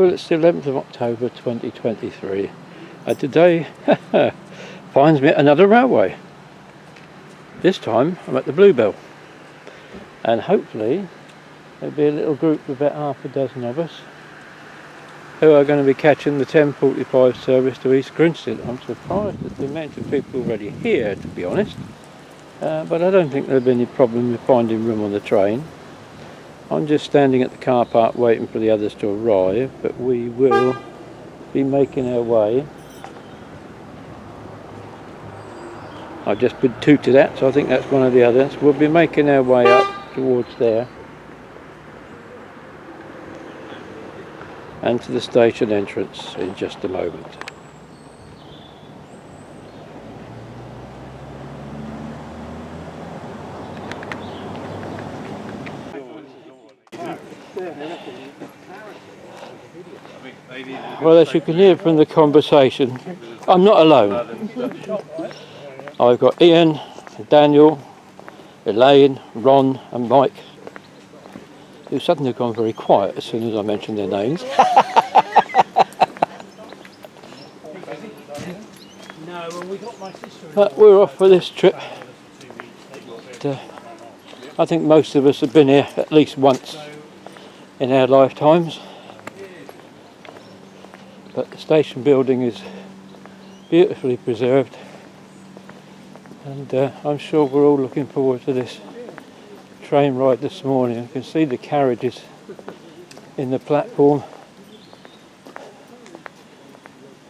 Well, it's the 11th of October 2023 and today finds me at another railway. This time I'm at the Bluebell, and hopefully there'll be a little group of about half a dozen of us who are going to be catching the 10:45 service to East Grinstead. I'm surprised at the amount of people already here, to be honest, but I don't think there'll be any problem with finding room on the train. I'm just standing at the car park waiting for the others to arrive, but we will be making our way. I've just been tooted at, so I think that's one of the others. We'll be making our way up towards there and to the station entrance in just a moment. Well, as you can hear from the conversation, I'm not alone. I've got Ian, Daniel, Elaine, Ron and Mike, who suddenly have gone very quiet as soon as I mentioned their names. But we're off for this trip. I think most of us have been here at least once in our lifetimes. But the station building is beautifully preserved, and I'm sure we're all looking forward to this train ride this morning. You can see the carriages in the platform.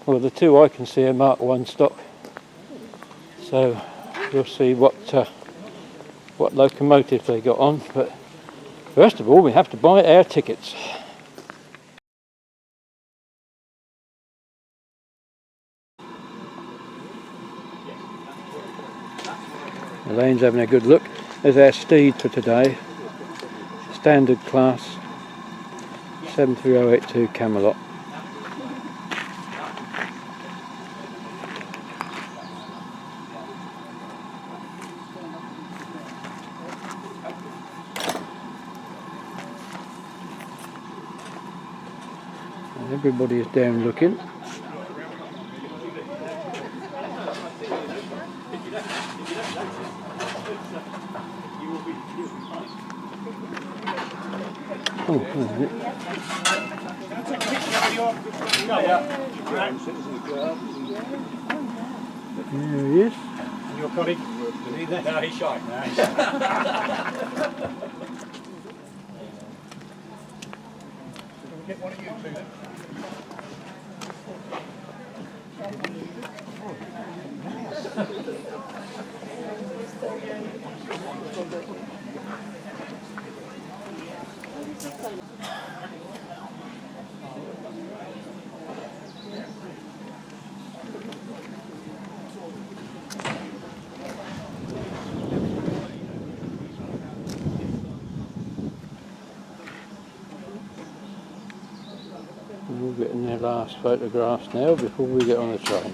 Well, the two I can see are Mark 1 stock, so we'll see what locomotive they got on. But first of all, we have to buy our tickets. Elaine's having a good look. There's our steed for today. Standard class 73082 Camelot. And everybody is down looking. Oh, there he is. And your colleague? Is he there? No, he's shy. No, he's shy. Can we get one of you two then? We're getting their last photographs now before we get on the train.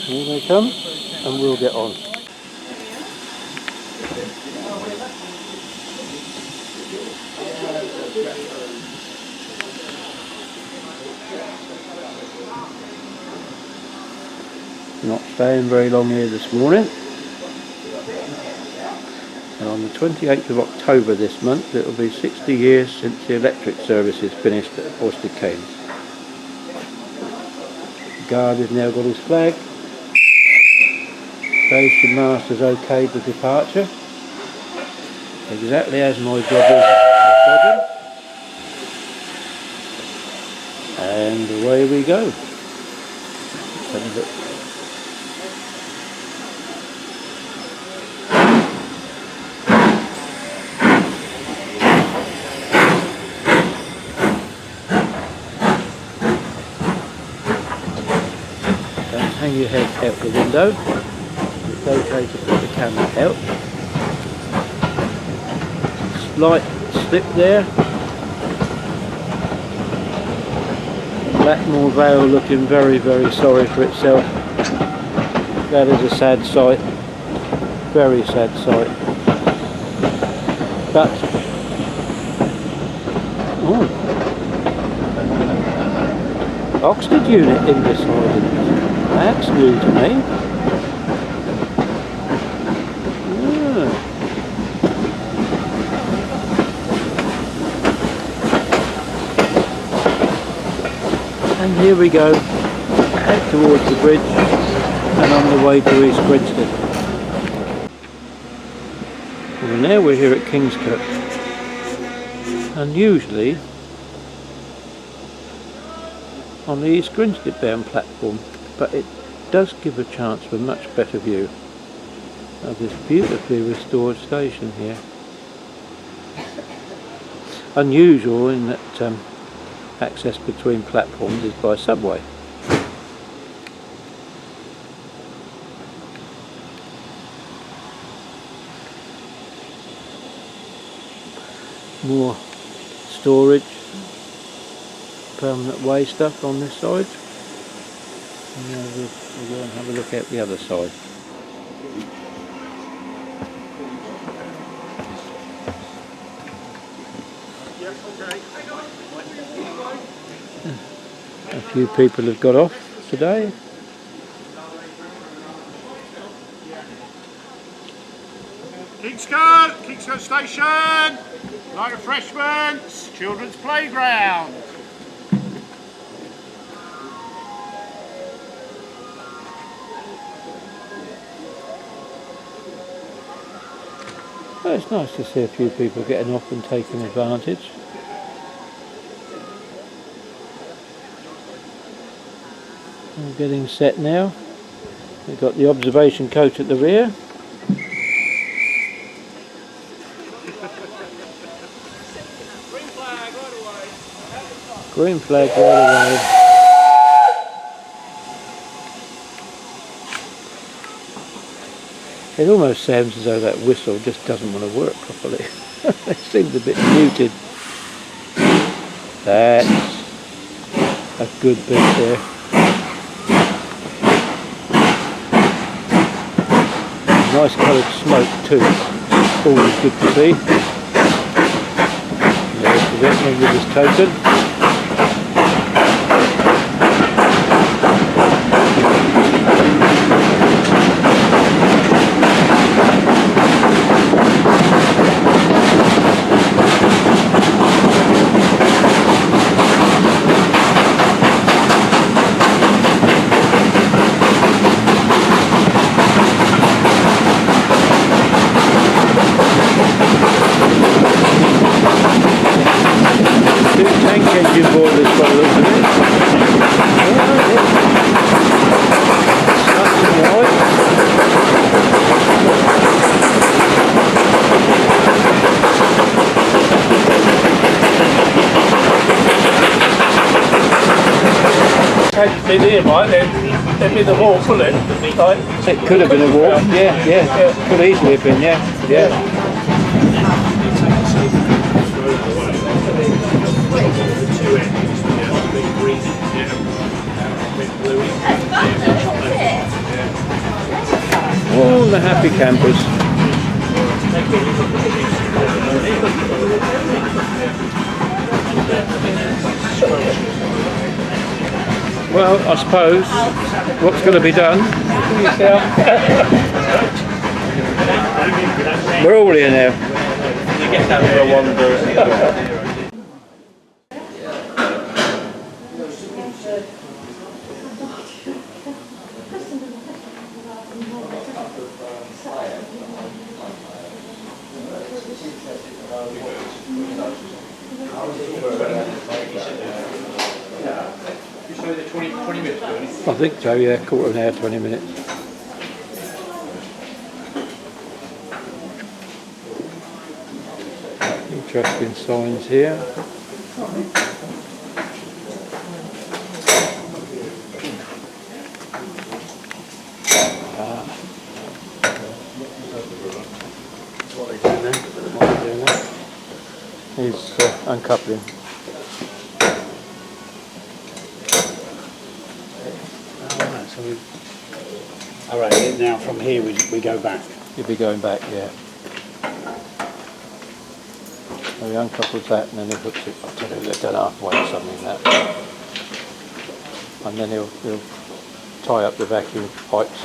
Here they come, and we'll get on. Not staying very long here this morning. And on the 28th of October this month, it will be 60 years since the electric service is finished at Horsted Keynes. The guard has now got his flag. Station master's okayed the departure, exactly as my job is. And away we go. Let's have a look. Don't hang your head out the window. It's okay to put the camera out. Slight slip there. Blackmore Vale looking very, very sorry for itself. That is a sad sight. Very sad sight. But Oxford unit in this island. That's new to me. And here we go, out towards the bridge and on the way to East Grinstead. Well, now we're here at Kingscote, and usually on the East Grinstead bound platform, but it does give a chance for a much better view of this beautifully restored station here. Unusual in that access between platforms is by subway. More storage, permanent way stuff on this side. And now we'll go and have a look at the other side. A few people have got off today. Kingscote Station, light refreshments, children's playground. Well, it's nice to see a few people getting off and taking advantage. We're getting set now. We've got the observation coach at the rear. Green flag right away. It almost sounds as though that whistle just doesn't want to work properly. It seems a bit muted. That's a good bit there. Nice coloured smoke too. Always good to see. There's the gentleman with his token. Tank engine board this by the looks of it. Something right. Had been here, right? There'd be the walk, wouldn't it? Like, It could have been a walk. Yeah. Could easily have been, yeah. All the happy campers. Well, I suppose what's going to be done. We're all here now. I think so, yeah, quarter of an hour, 20 minutes. Interesting signs here. What are they doing there? He's uncoupling. Alright, now from here we go back. You'll be going back, yeah. So he uncouples that and then he hooks it, I'll tell you, they've done halfway or something like that. And then he'll tie up the vacuum pipes.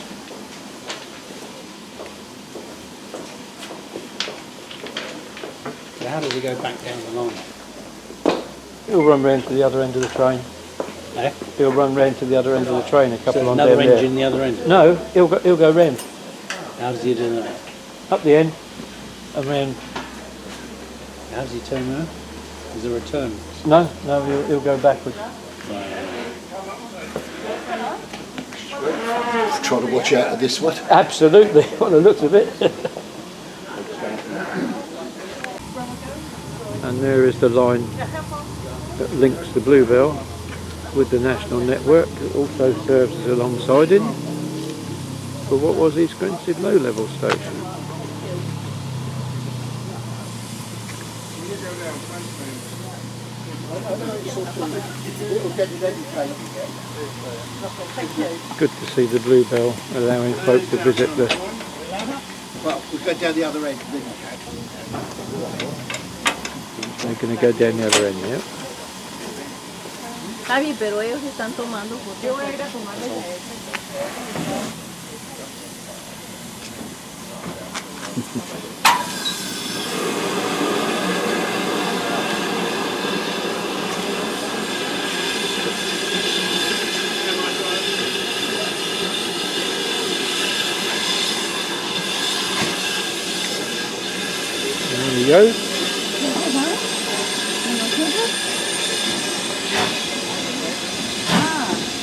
So how does he go back down the line? He'll run round to the other end of the train. Eh? He'll run round to the other end of the train, a couple So on another down engine there. the other end? No, he'll go round. How does he do that? Up the end and round. How does he turn around? Is there a turn? No, he'll go backwards. Try to watch out of this one. Absolutely, by the looks of it. And there is the line that links the Bluebell with the national network. It also serves as alongside it for what was East Grinstead low level station. Good to see the Bluebell allowing folk to visit the... Well, we'll go down the other end. They're going to go down the other end, yeah? Javi, pero ellos están tomando fotos. Yo voy a ir a tomarles a There we go.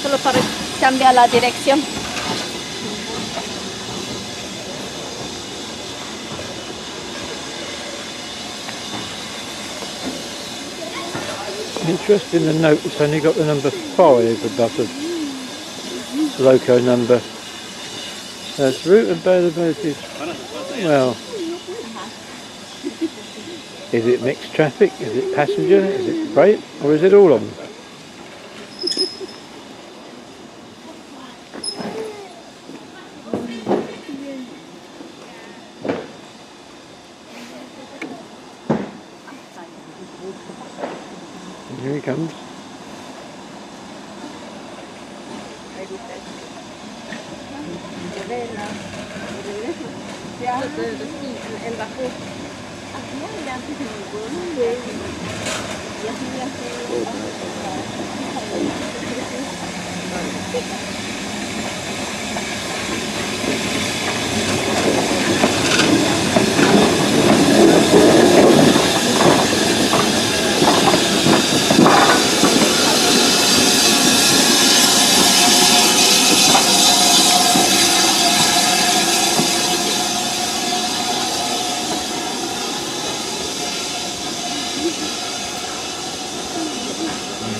Solo para cambiar la dirección. Interesting to note it's only got the number 5 above the loco number. That's route availability. Well, is it mixed traffic? Is it passenger? Is it freight? Or is it all of them? Here he comes.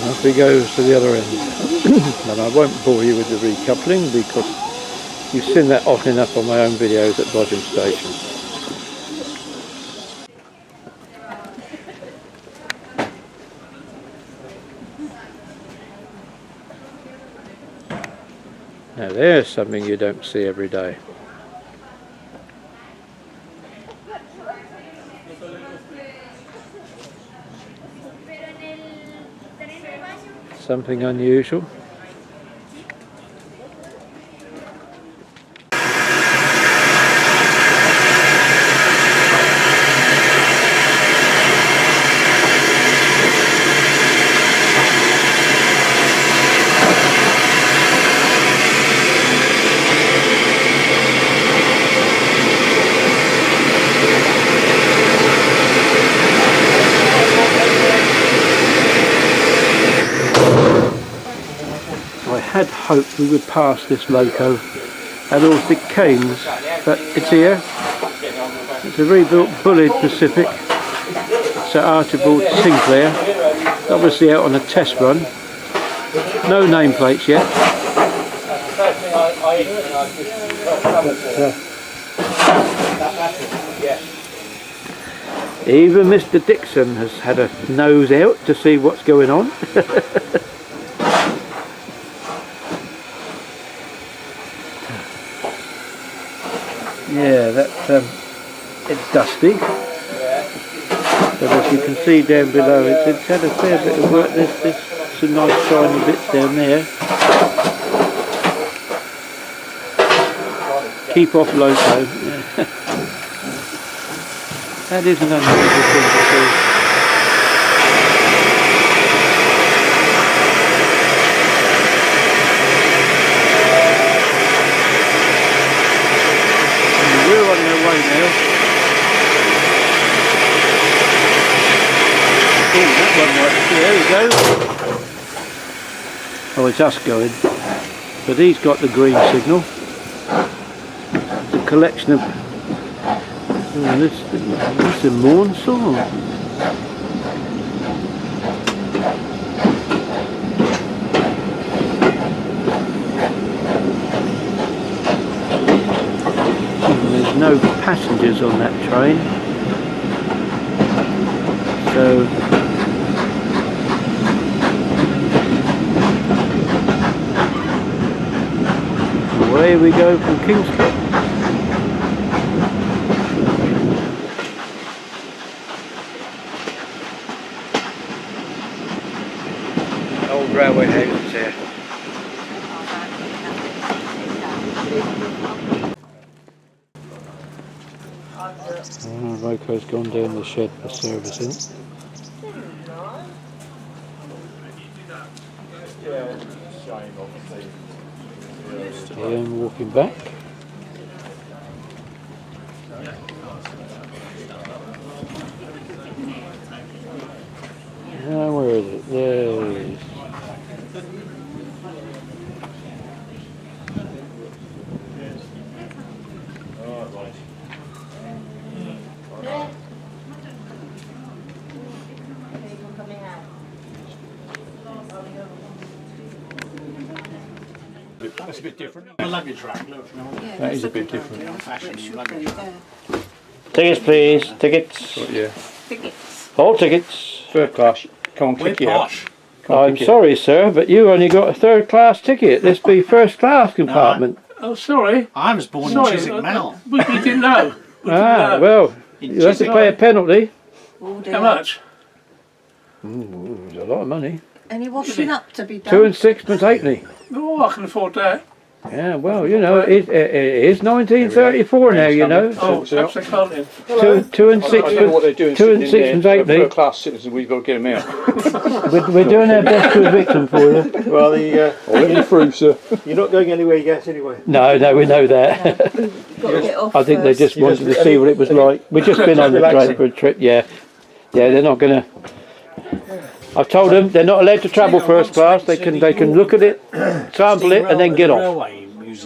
Off he goes to the other end. And I won't bore you with the recoupling because you've seen that often enough on my own videos at Bodgem Station. Now there's something you don't see every day. Something unusual. I had hoped we would pass this loco at Orphic Cairns, but it's here. It's a rebuilt Bullard Pacific. Sir Archibald Sinclair, obviously out on a test run. No nameplates yet. Even Mr. Dixon has had a nose out to see what's going on. Yeah, that it's dusty. But as you can see down below, it's had a fair bit of work. There's some nice shiny bits down there. Keep off loco. Yeah. That is an unusual thing to see. We're on their way now. Oh, that one might, there we go. Oh, it's us going. But he's got the green signal. It's a collection of... Oh, this is Morn song. There's no passengers on that train. So... away we go from Kingston. Old railway houses here. Roco's gone down the shed for servicing. Here I'm walking back. Now where is it? There it is. That's a bit different. The luggage rack, look. Yeah, That is a bit different. Fashion luggage rack. Tickets please, tickets. Yeah. Tickets. All tickets. Third class. Come on, We're kick it out. posh. I'm sorry sir, but you only got a third class ticket. This be first class compartment. Oh, sorry. I was born in Sorry. Chiswick Mall. We didn't know. We didn't Ah, know. well, you have to pay a penalty. Oh dear. How much? Ooh, it's a lot of money. Any washing up to be done? 2 and 6pence halfpenny. Oh, I can afford that. Yeah, well, you know, it is 1934 now, you know. Oh, perhaps I can't then. Two and six, I don't know what they're doing. 2 and 6pence halfpenny. Third class citizens, we've got to get them out. We're doing our best to evict them for you. Well, I'll let you through, sir. you're not going anywhere yet anyway. No, we know that. Got to get off I think they first. just wanted to see what it was like. We've just been on the train for a trip, yeah. Yeah, they're not going to... I've told them they're not allowed to travel first class. They can look at it, sample it, and then get off.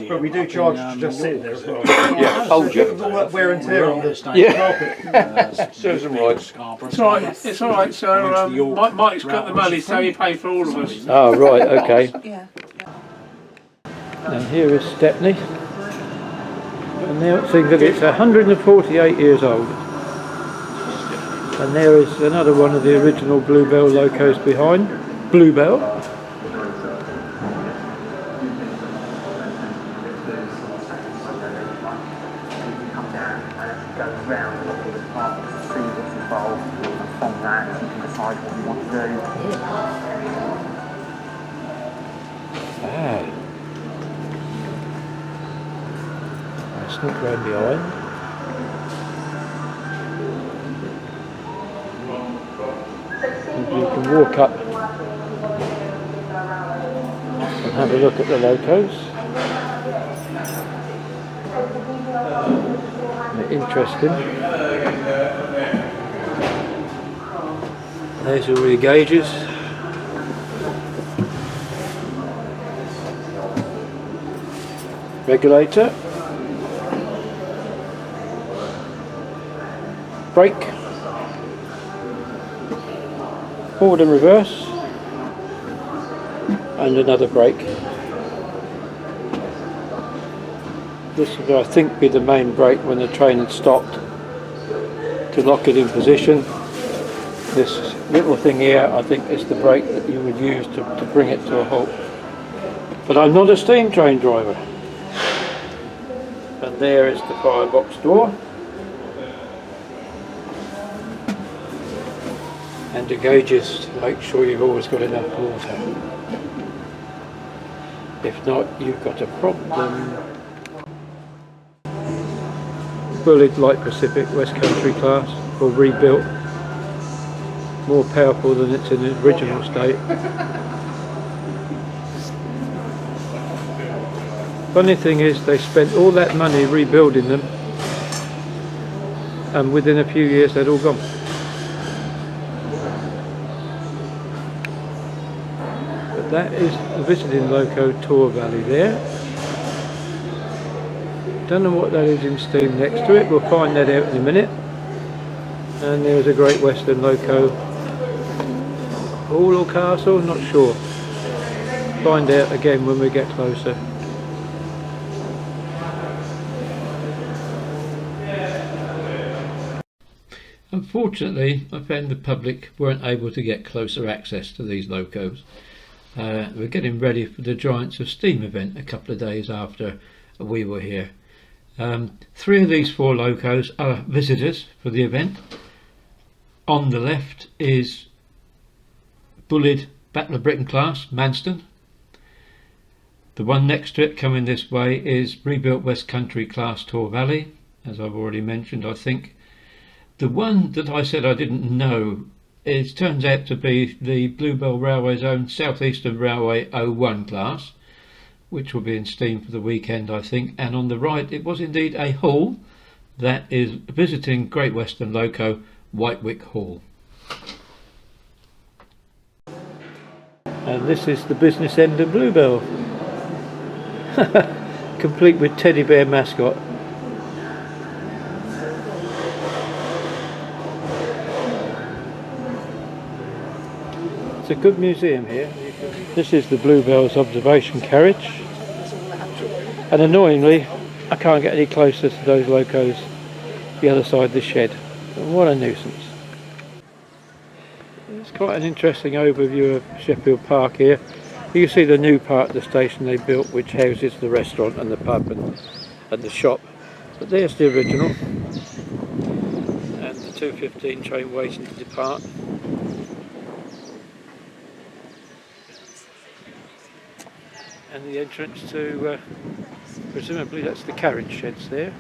But we do charge to just sit there as well. Yeah, hold you. All that wear and tear on this Yeah. Serves them right. It's all right, it's all right, sir. Mike's got the money, so he paid for all of us. Oh, right, okay. Yeah. And here is Stepney. Announcing that it's 148 years old. And there is another one of the original Bluebell locos behind. Bluebell. Ah. I sneak round behind. And you can walk up and have a look at the locos. They're interesting. There's all your gauges. Regulator. Brake. Forward and reverse. And another brake. This would, I think, be the main brake when the train had stopped to lock it in position. This little thing here, I think, is the brake that you would use to bring it to a halt. But I'm not a steam train driver. And there is the firebox door. And the gauges to make sure you've always got enough water. If not, you've got a problem. Bullied Light Pacific West Country class, or rebuilt. More powerful than it's in its original state. Funny thing is, they spent all that money rebuilding them, and within a few years they'd all gone. But that is the visiting loco Tor Valley there. Don't know what that is in steam next to it, we'll find that out in a minute. And there's a Great Western loco. Hall or castle, not sure. Find out again when we get closer. Unfortunately, I found the public weren't able to get closer access to these locos. We're getting ready for the Giants of Steam event a couple of days after we were here. 3 of these 4 locos are visitors for the event. On the left is Bullied Battle of Britain class, Manston. The one next to it coming this way is rebuilt West Country class Tor Valley, as I've already mentioned, I think. The one that I said I didn't know, it turns out to be the Bluebell Railway's own South Eastern Railway 01 class, which will be in steam for the weekend, I think. And on the right it was indeed a hall that is visiting Great Western Loco Whitewick Hall. And this is the business end of Bluebell, complete with teddy bear mascot. It's a good museum here. This is the Bluebell's observation carriage, and annoyingly I can't get any closer to those locos the other side of the shed. What a nuisance. It's quite an interesting overview of Sheffield Park here. You can see the new part of the station they built, which houses the restaurant and the pub and the shop. But there's the original, and the 2:15 train waiting to depart. And the entrance to, presumably that's the carriage sheds there.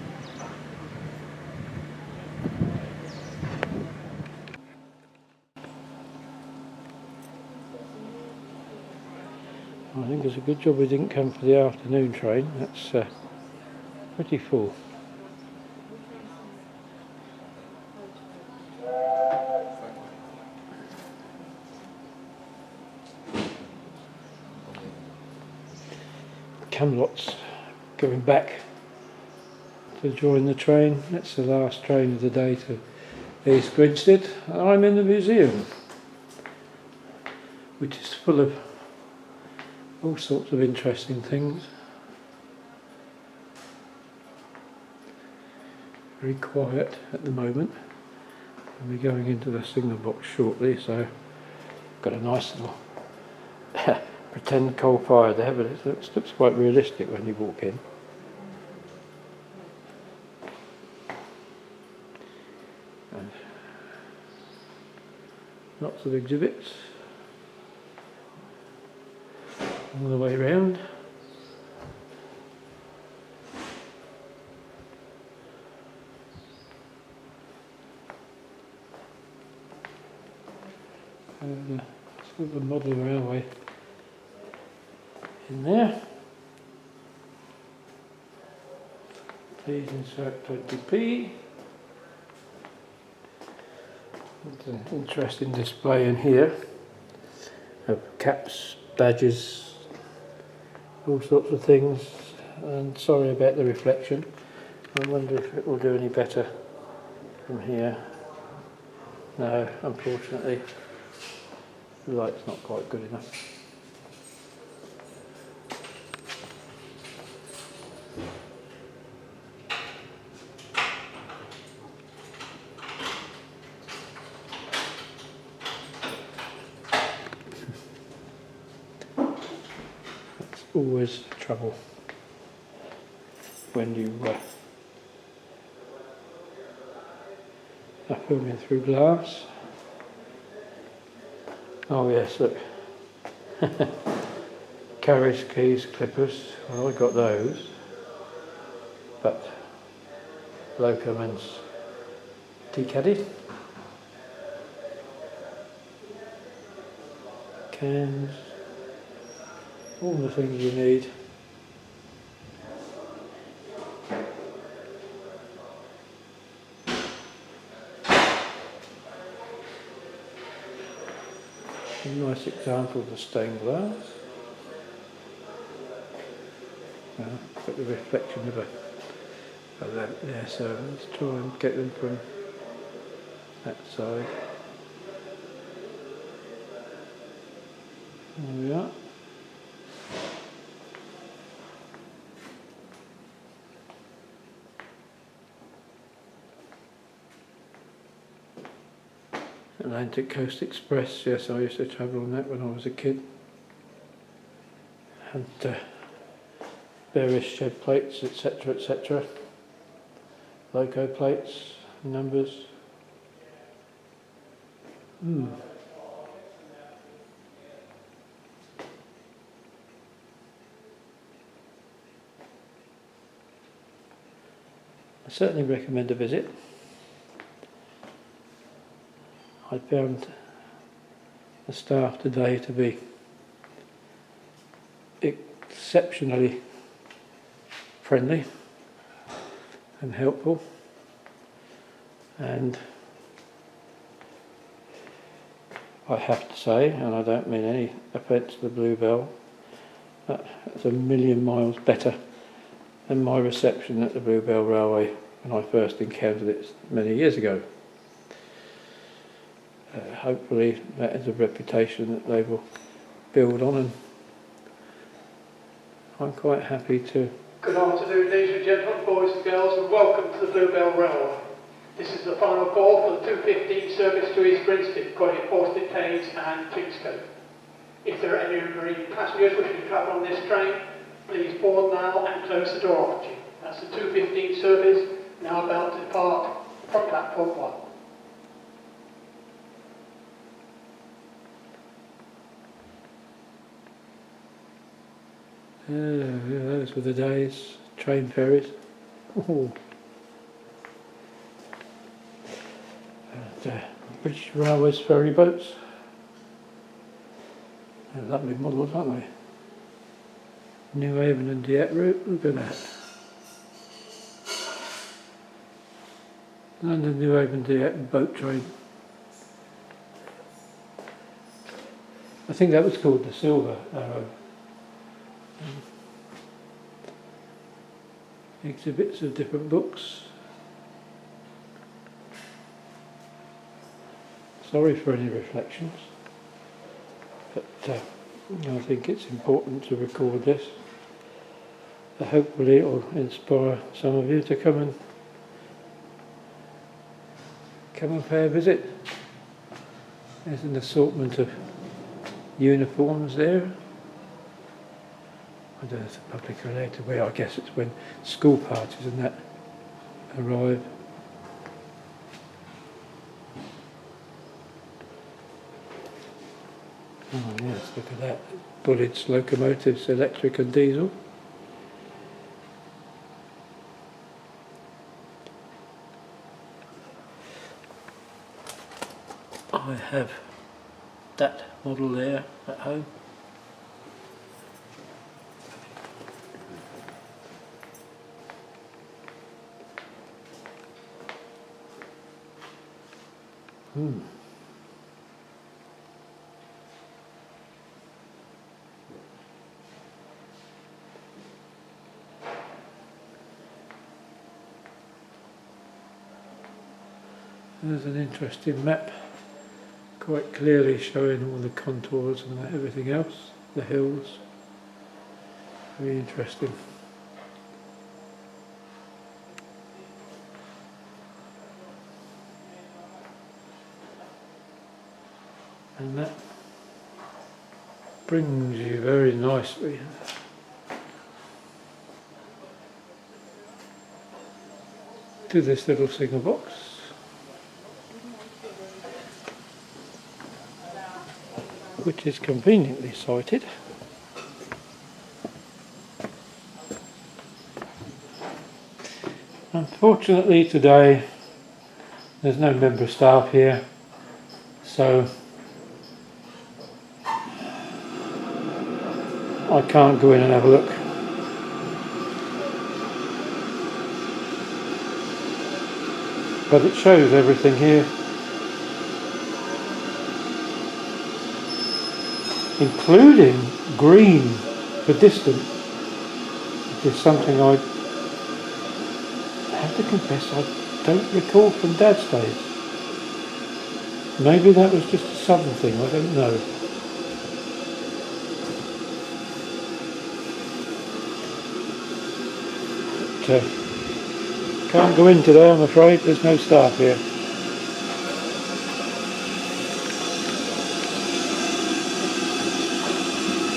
I think it's a good job we didn't come for the afternoon train. That's pretty full. Camelot's going back to join the train. That's the last train of the day to East Grinstead. I'm in the museum, which is full of all sorts of interesting things. Very quiet at the moment. We'll be going into the signal box shortly, so got a nice little pretend coal fire there, but it looks quite realistic when you walk in. And lots of exhibits all the way around. And sort of a model railway in there. Please insert 20p. There's an interesting display in here of caps, badges, all sorts of things, and sorry about the reflection. I wonder if it will do any better from here. No, unfortunately the light's not quite good enough. Always trouble. when you are filming through glass. Oh yes, look. Carriage keys, clippers, well I got those, but Locoman's tea caddy, cans, all the things you need. A nice example of the stained glass. Got the reflection of a lamp there, so let's try and get them from that side. There we are. Atlantic Coast Express, yes, I used to travel on that when I was a kid. And various shed plates, etc., etc. Loco plates, numbers. I certainly recommend a visit. I found the staff today to be exceptionally friendly and helpful, and I have to say, and I don't mean any offence to the Bluebell, that's a million miles better than my reception at the Bluebell Railway when I first encountered it many years ago. Hopefully that is a reputation that they will build on, and I'm quite happy to. Good afternoon, ladies and gentlemen, boys and girls, and welcome to the Bluebell Railway. This is the final call for the 2:15 service to East Grinstead, calling at Portsmouth Thames and Kingscote. If there are any passengers wishing to travel on this train, please board now and close the door after you. That's the 2:15 service, now about to depart from platform 1. Those were the days, train ferries. Oh. And, British Railways ferry boats. They're lovely models, aren't they? New Haven and Dieppe route, look at that. London, New Haven, Dieppe boat train. I think that was called the Silver Arrow. Exhibits of different books. Sorry for any reflections, but I think it's important to record this. Hopefully it will inspire some of you to come and pay a visit. There's an assortment of uniforms there. I don't know if it's public related way, I guess it's when school parties and that arrive. Oh yes, look at that. Bullets, locomotives, electric and diesel. I have that model there at home. There's an interesting map, quite clearly showing all the contours and everything else, the hills. Very interesting. And that brings you very nicely to this little signal box. Which is conveniently sited. Unfortunately today there's no member of staff here, so I can't go in and have a look. But it shows everything here, including green for distant, which is something I have to confess I don't recall from Dad's days. Maybe that was just a southern thing, I don't know. But, can't go in today, I'm afraid, there's no staff here.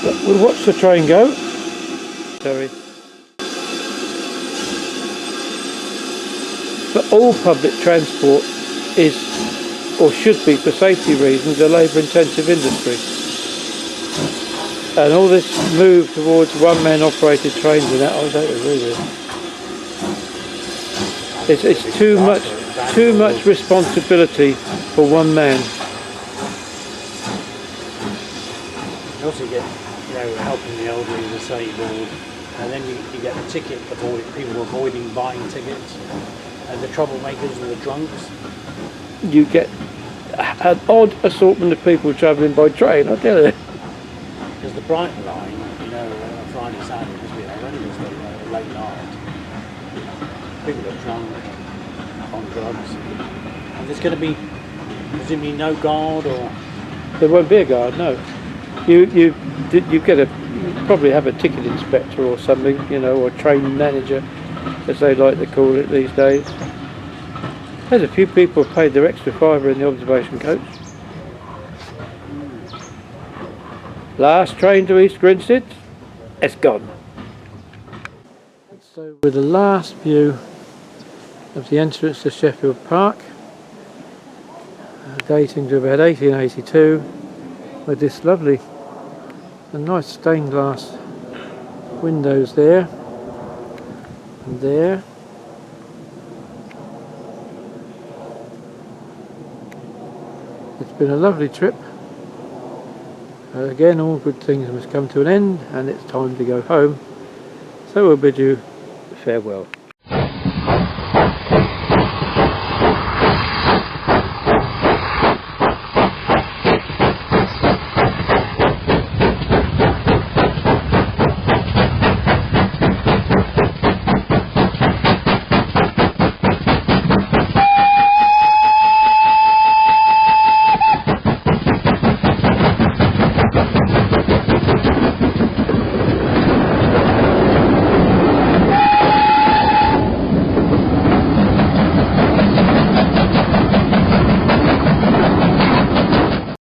But we'll watch the train go. Sorry. But all public transport is, or should be for safety reasons, a labour intensive industry. And all this move towards one-man operated trains and that, I don't agree with. It's too much responsibility for one man. You also get, helping the elderly, the disabled, and then you get the ticket people avoiding buying tickets, and the troublemakers and the drunks. You get an odd assortment of people travelling by train, I tell you. Because the Brighton line, Friday, Saturday, because we have only just late night. People are drunk, on drugs, and there's going to be presumably no guard, or There won't be a guard, no. You probably have a ticket inspector or something, or train manager, as they like to call it these days. There's a few people have paid their extra fiver in the observation coach. Last train to East Grinstead, it's gone. So with the last view of the entrance to Sheffield Park, dating to about 1882, with this lovely and nice stained glass windows there and there. It's been a lovely trip. Again, all good things must come to an end, and it's time to go home. So we'll bid you farewell.